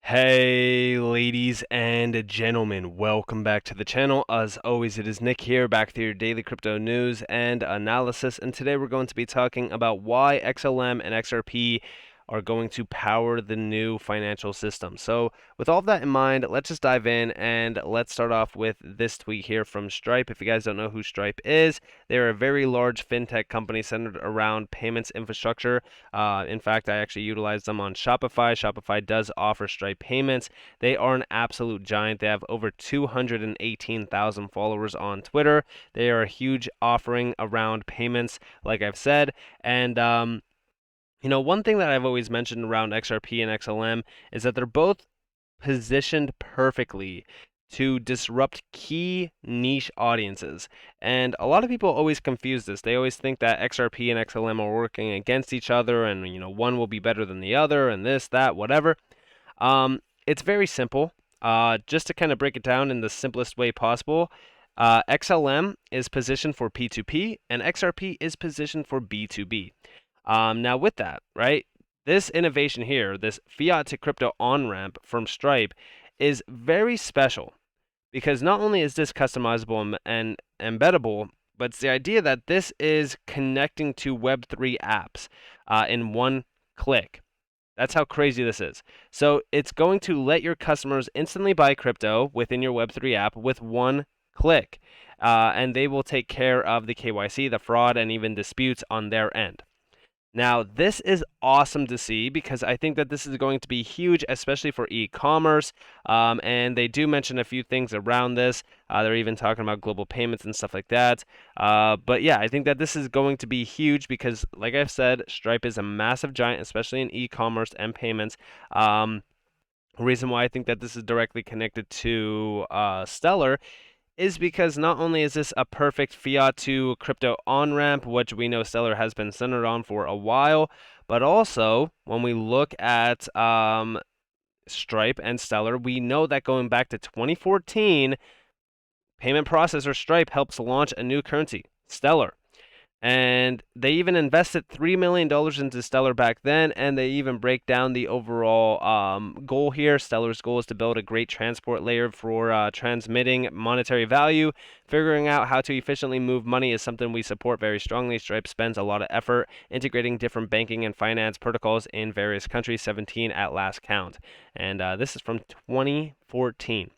Hey ladies and gentlemen, welcome back to the channel. As always, it is Nick here, back with your daily crypto news and analysis, and today we're going to be talking about why XLM and XRP are going to power the new financial system. So with all of that in mind, let's just dive in and let's start off with this tweet here from Stripe. If you guys don't know who Stripe is, they're a very large fintech company centered around payments infrastructure. In fact, I actually utilize them on Shopify. Shopify does offer Stripe payments. They are an absolute giant. They have over 218,000 followers on Twitter. They are a huge offering around payments, like I've said. And one thing that I've always mentioned around XRP and XLM is that they're both positioned perfectly to disrupt key niche audiences. And a lot of people always confuse this. They always think that XRP and XLM are working against each other and one will be better than the other and this, that, whatever. It's very simple. Just to kind of break it down in the simplest way possible, XLM is positioned for P2P and XRP is positioned for B2B. Now with that, right, this innovation here, this fiat to crypto on-ramp from Stripe is very special because not only is this customizable and embeddable, but it's the idea that this is connecting to Web3 apps in one click. That's how crazy this is. So it's going to let your customers instantly buy crypto within your Web3 app with one click. And they will take care of the KYC, the fraud, and even disputes on their end. Now, this is awesome to see because I think that this is going to be huge, especially for e-commerce. And they do mention a few things around this. They're even talking about global payments and stuff like that. But yeah, I think that this is going to be huge because, like I've said, Stripe is a massive giant, especially in e-commerce and payments. Reason why I think that this is directly connected to Stellar is because not only is this a perfect fiat to crypto on-ramp, which we know Stellar has been centered on for a while, but also when we look at Stripe and Stellar, we know that going back to 2014, payment processor Stripe helps launch a new currency, Stellar. And they even invested $3 million into Stellar back then, and they even break down the overall goal here. Stellar's goal is to build a great transport layer for transmitting monetary value. Figuring out how to efficiently move money is something we support very strongly. Stripe spends a lot of effort integrating different banking and finance protocols in various countries, 17 at last count. And this is from 2014.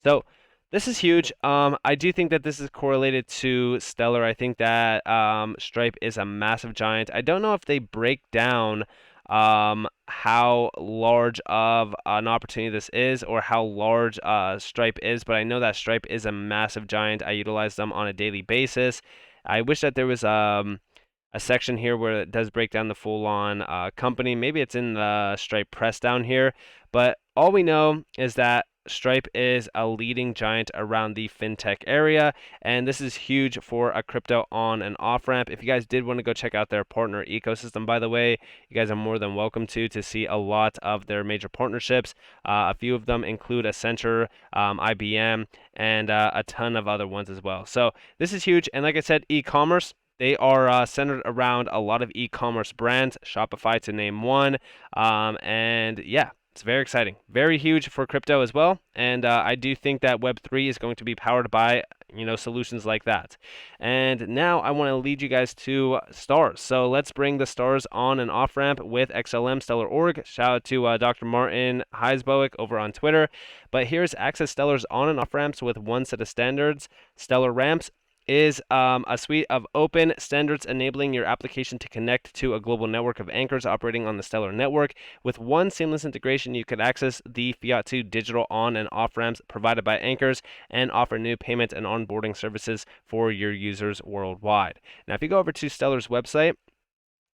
So this is huge. I do think that this is correlated to Stellar. I think that Stripe is a massive giant. I don't know if they break down how large of an opportunity this is or how large Stripe is, but I know that Stripe is a massive giant. I utilize them on a daily basis. I wish that there was a section here where it does break down the full-on company. Maybe it's in the Stripe press down here, but all we know is that Stripe is a leading giant around the fintech area, and this is huge for a crypto on and off ramp. If you guys did want to go check out their partner ecosystem, by the way, you guys are more than welcome to see a lot of their major partnerships. A few of them include Accenture, IBM, and a ton of other ones as well. So this is huge, and like I said, e-commerce. They are centered around a lot of e-commerce brands, Shopify to name one, and yeah. It's very exciting, very huge for crypto as well, and I do think that Web3 is going to be powered by solutions like that. And now I want to lead you guys to stars. So let's bring the stars on and off ramp with XLM Stellar Org. Shout out to Dr. Martin Heisbowick over on Twitter. But here's Access Stellar's on and off ramps with one set of standards. Stellar Ramps is a suite of open standards enabling your application to connect to a global network of anchors operating on the Stellar network. With one seamless integration, you can access the Fiat2 digital on and off ramps provided by anchors and offer new payment and onboarding services for your users worldwide. Now, if you go over to Stellar's website,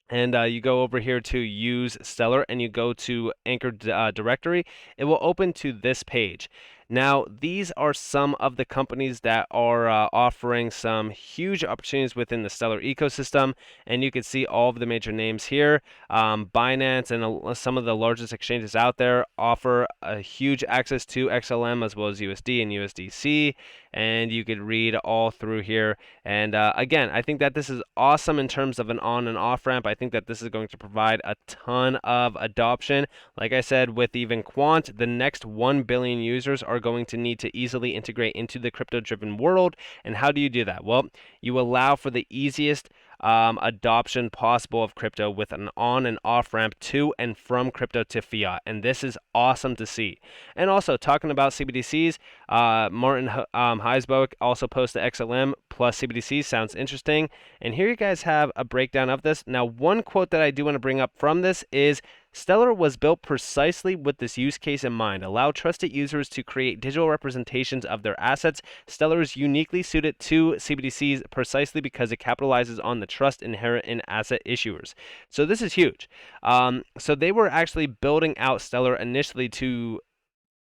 and you go over here to use Stellar and you go to Anchor directory, it will open to this page. Now, these are some of the companies that are offering some huge opportunities within the Stellar ecosystem, and you can see all of the major names here. Binance and some of the largest exchanges out there offer a huge access to XLM as well as USD and USDC, and you could read all through here. And again, I think that this is awesome in terms of an on and off ramp. I think that this is going to provide a ton of adoption. Like I said, with even Quant, the next 1 billion users are going to need to easily integrate into the crypto-driven world. And how do you do that? Well, you allow for the easiest adoption possible of crypto with an on and off ramp to and from crypto to fiat. And this is awesome to see. And also, talking about CBDCs, Martin Heisboek also posted XLM plus CBDCs. Sounds interesting. And here you guys have a breakdown of this. Now, one quote that I do want to bring up from this is, Stellar was built precisely with this use case in mind. Allow trusted users to create digital representations of their assets. Stellar is uniquely suited to CBDCs precisely because it capitalizes on the trust inherent in asset issuers. So this is huge. So they were actually building out Stellar initially to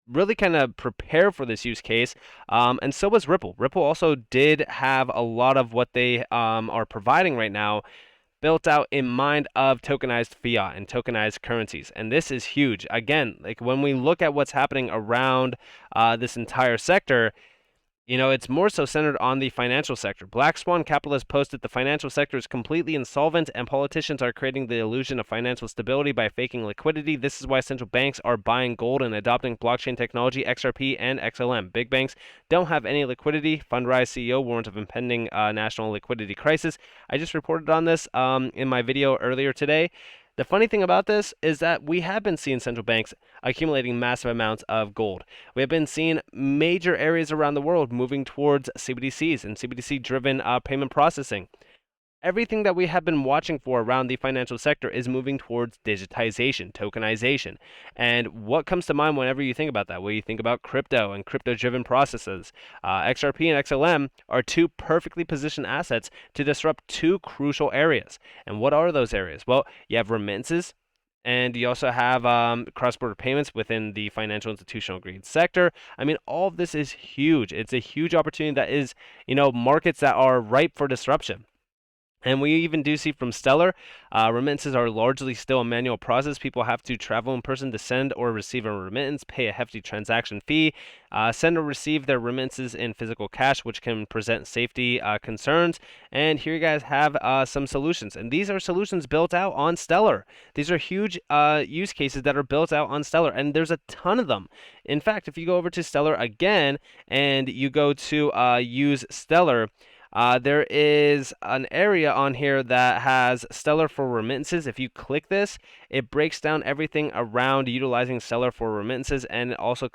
really kind of prepare for this use case, and so was Ripple. Ripple also did have a lot of what they are providing right now built out in mind of tokenized fiat and tokenized currencies. And this is huge. Again, like when we look at what's happening around this entire sector, it's more so centered on the financial sector. Black Swan Capitalist posted the financial sector is completely insolvent and politicians are creating the illusion of financial stability by faking liquidity. This is why central banks are buying gold and adopting blockchain technology, XRP and XLM. Big banks don't have any liquidity. Fundrise CEO warns of impending national liquidity crisis. I just reported on this in my video earlier today. The funny thing about this is that we have been seeing central banks accumulating massive amounts of gold. We have been seeing major areas around the world moving towards CBDCs and CBDC-driven payment processing. Everything that we have been watching for around the financial sector is moving towards digitization, tokenization. And what comes to mind whenever you think about that? Well, you think about crypto and crypto-driven processes. XRP and XLM are two perfectly positioned assets to disrupt two crucial areas. And what are those areas? Well, you have remittances, and you also have cross-border payments within the financial institutional grade sector. I mean, all of this is huge. It's a huge opportunity that is, markets that are ripe for disruption. And we even do see from Stellar, remittances are largely still a manual process. People have to travel in person to send or receive a remittance, pay a hefty transaction fee, send or receive their remittances in physical cash, which can present safety concerns. And here you guys have some solutions. And these are solutions built out on Stellar. These are huge use cases that are built out on Stellar, and there's a ton of them. In fact, if you go over to Stellar again and you go to use Stellar, there is an area on here that has Stellar for remittances. If you click this, it breaks down everything around utilizing Stellar for remittances, and it also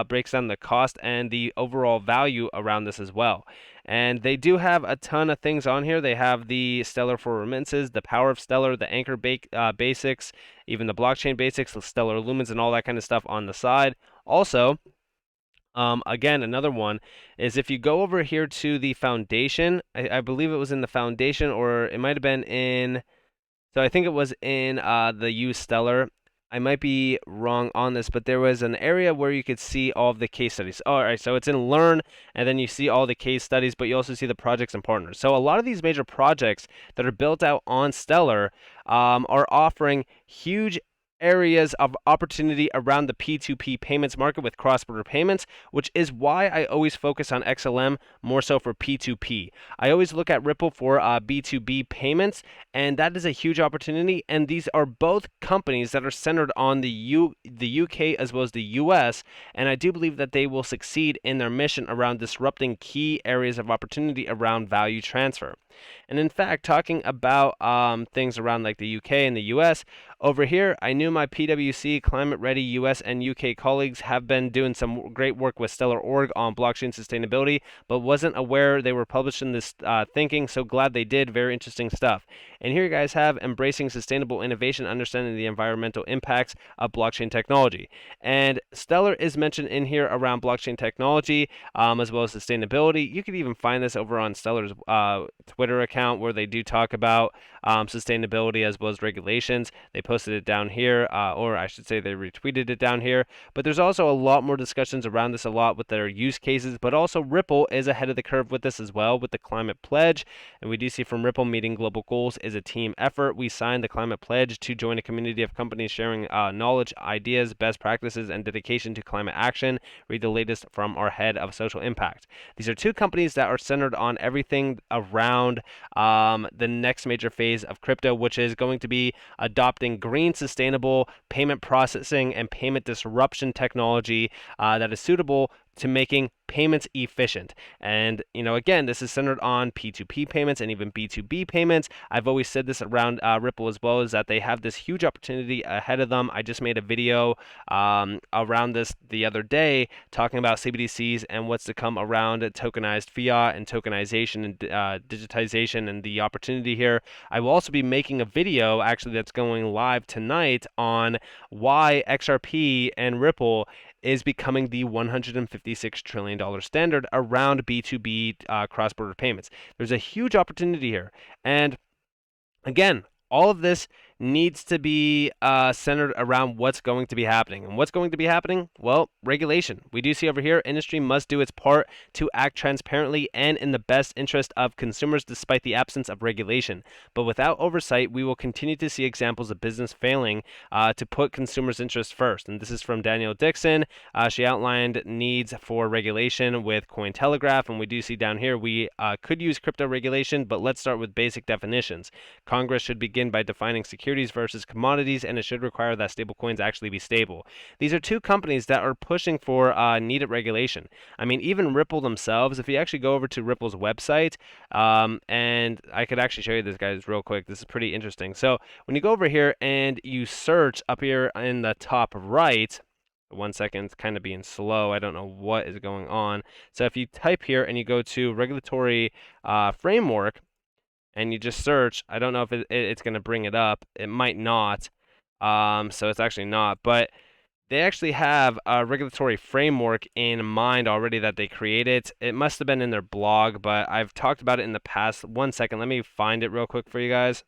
breaks down the cost and the overall value around this as well. And they do have a ton of things on here. They have the Stellar for remittances, the power of Stellar, the Anchor basics, even the blockchain basics, the Stellar Lumens, and all that kind of stuff on the side. Also, again, another one is if you go over here to the foundation, I believe it was in the foundation, or it might have been in, so I think it was in the use Stellar. I might be wrong on this, but there was an area where you could see all of the case studies. All right, so it's in Learn, and then you see all the case studies, but you also see the projects and partners. So a lot of these major projects that are built out on Stellar are offering huge areas of opportunity around the P2P payments market with cross-border payments, which is why I always focus on XLM more so for P2P. I always look at Ripple for B2B payments, and that is a huge opportunity. And these are both companies that are centered on the UK as well as the US, and I do believe that they will succeed in their mission around disrupting key areas of opportunity around value transfer. And in fact, talking about things around like the UK and the US, over here, I knew my PwC, Climate Ready US and UK colleagues have been doing some great work with Stellar.org on blockchain sustainability, but wasn't aware they were publishing this thinking. So glad they did. Very interesting stuff. And here you guys have embracing sustainable innovation, understanding the environmental impacts of blockchain technology. And Stellar is mentioned in here around blockchain technology as well as sustainability. You could even find this over on Stellar's Twitter account where they do talk about sustainability as well as regulations. They posted it down here, or I should say they retweeted it down here. But there's also a lot more discussions around this a lot with their use cases, but also Ripple is ahead of the curve with this as well with the climate pledge. And we do see from Ripple, meeting global goals is a team effort. We signed the climate pledge to join a community of companies sharing knowledge, ideas, best practices, and dedication to climate action. Read the latest from our head of social impact. These are two companies that are centered on everything around the next major phase of crypto, which is going to be adopting green, sustainable payment processing and payment disruption technology that is suitable to making payments efficient. And, again, this is centered on P2P payments and even B2B payments. I've always said this around Ripple as well, is that they have this huge opportunity ahead of them. I just made a video around this the other day talking about CBDCs and what's to come around tokenized fiat and tokenization and digitization and the opportunity here. I will also be making a video actually that's going live tonight on why XRP and Ripple is becoming the $156 trillion standard around B2B cross-border payments. There's a huge opportunity here. And again, all of this needs to be centered around what's going to be happening. And what's going to be happening? Well, regulation. We do see over here, industry must do its part to act transparently and in the best interest of consumers despite the absence of regulation. But without oversight, we will continue to see examples of business failing to put consumers' interests first. And this is from Danielle Dixon. She outlined needs for regulation with Cointelegraph. And we do see down here, we could use crypto regulation, but let's start with basic definitions. Congress should begin by defining securities versus commodities, and it should require that stablecoins actually be stable. These are two companies that are pushing for needed regulation. I mean, even Ripple themselves, if you actually go over to Ripple's website, and I could actually show you this, guys, real quick. This is pretty interesting. So when you go over here and you search up here in the top right, 1 second, it's kind of being slow. I don't know what is going on. So if you type here and you go to regulatory framework, and you just search, I don't know if it's going to bring it up. It might not. So it's actually not. But they actually have a regulatory framework in mind already that they created. It must have been in their blog, but I've talked about it in the past. 1 second. Let me find it real quick for you guys.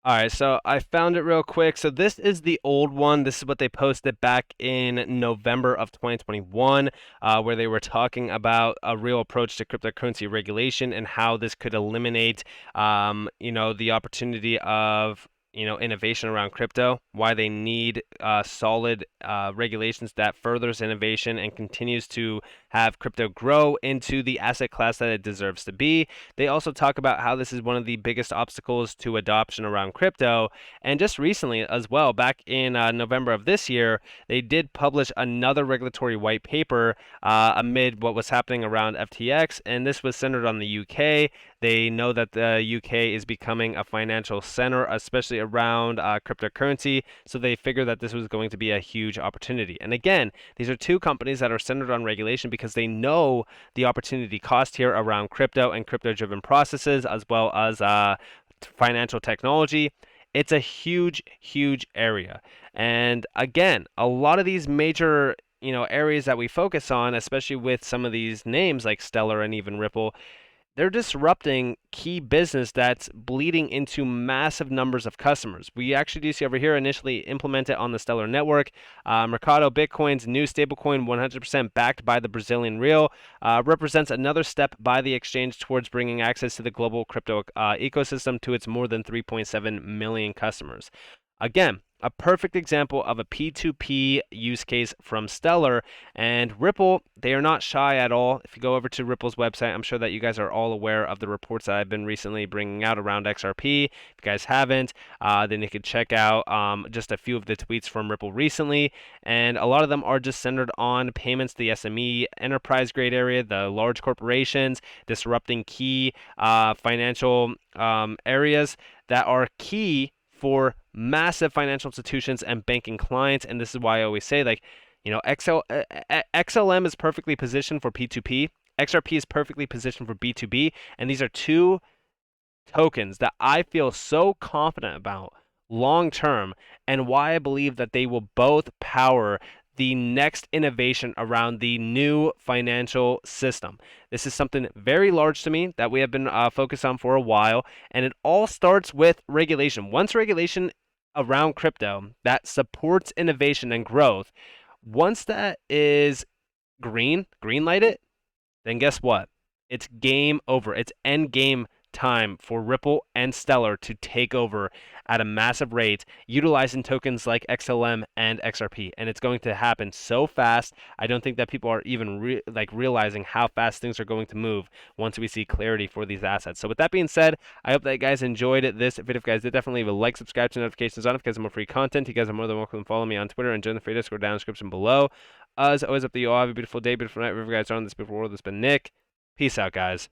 All right, so I found it real quick. So this is the old one. This is what they posted back in November of 2021, where they were talking about a real approach to cryptocurrency regulation and how this could eliminate, the opportunity of innovation around crypto, why they need solid regulations that furthers innovation and continues to have crypto grow into the asset class that it deserves to be. They also talk about how this is one of the biggest obstacles to adoption around crypto. And just recently as well, back in November of this year, they did publish another regulatory white paper amid what was happening around FTX, and this was centered on the UK. They know that the UK is becoming a financial center, especially around cryptocurrency, so they figured that this was going to be a huge opportunity. And again, these are two companies that are centered on regulation because they know the opportunity cost here around crypto and crypto-driven processes, as well as financial technology. It's a huge, huge area. And again, a lot of these major areas that we focus on, especially with some of these names like Stellar and even Ripple, they're disrupting key business that's bleeding into massive numbers of customers. We actually do see over here initially implemented on the Stellar network. Mercado Bitcoin's new stablecoin, 100% backed by the Brazilian real, represents another step by the exchange towards bringing access to the global crypto ecosystem to its more than 3.7 million customers. Again, a perfect example of a P2P use case from Stellar. And Ripple, they are not shy at all. If you go over to Ripple's website, I'm sure that you guys are all aware of the reports that I've been recently bringing out around XRP. If you guys haven't, then you can check out just a few of the tweets from Ripple recently. And a lot of them are just centered on payments, the SME enterprise grade area, the large corporations, disrupting key financial areas that are key for massive financial institutions and banking clients. And this is why I always say, XLM is perfectly positioned for P2P. XRP is perfectly positioned for B2B. And these are two tokens that I feel so confident about long term, and why I believe that they will both power the next innovation around the new financial system. This is something very large to me that we have been focused on for a while, and it all starts with regulation. Once regulation around crypto that supports innovation and growth, once that is green lighted, then guess what? It's game over. It's end game time for Ripple and Stellar to take over at a massive rate, utilizing tokens like XLM and XRP. And it's going to happen so fast. I don't think that people are even realizing how fast things are going to move once we see clarity for these assets. So with that being said, I hope that you guys enjoyed this video. If you guys did, definitely leave a like, subscribe, to notifications on if you guys have more free content. You guys are more than welcome to follow me on Twitter and join the free Discord down in the description below. As always, up to you all. Have a beautiful day, beautiful night, wherever you guys are in this beautiful world. It's been Nick. Peace out, guys.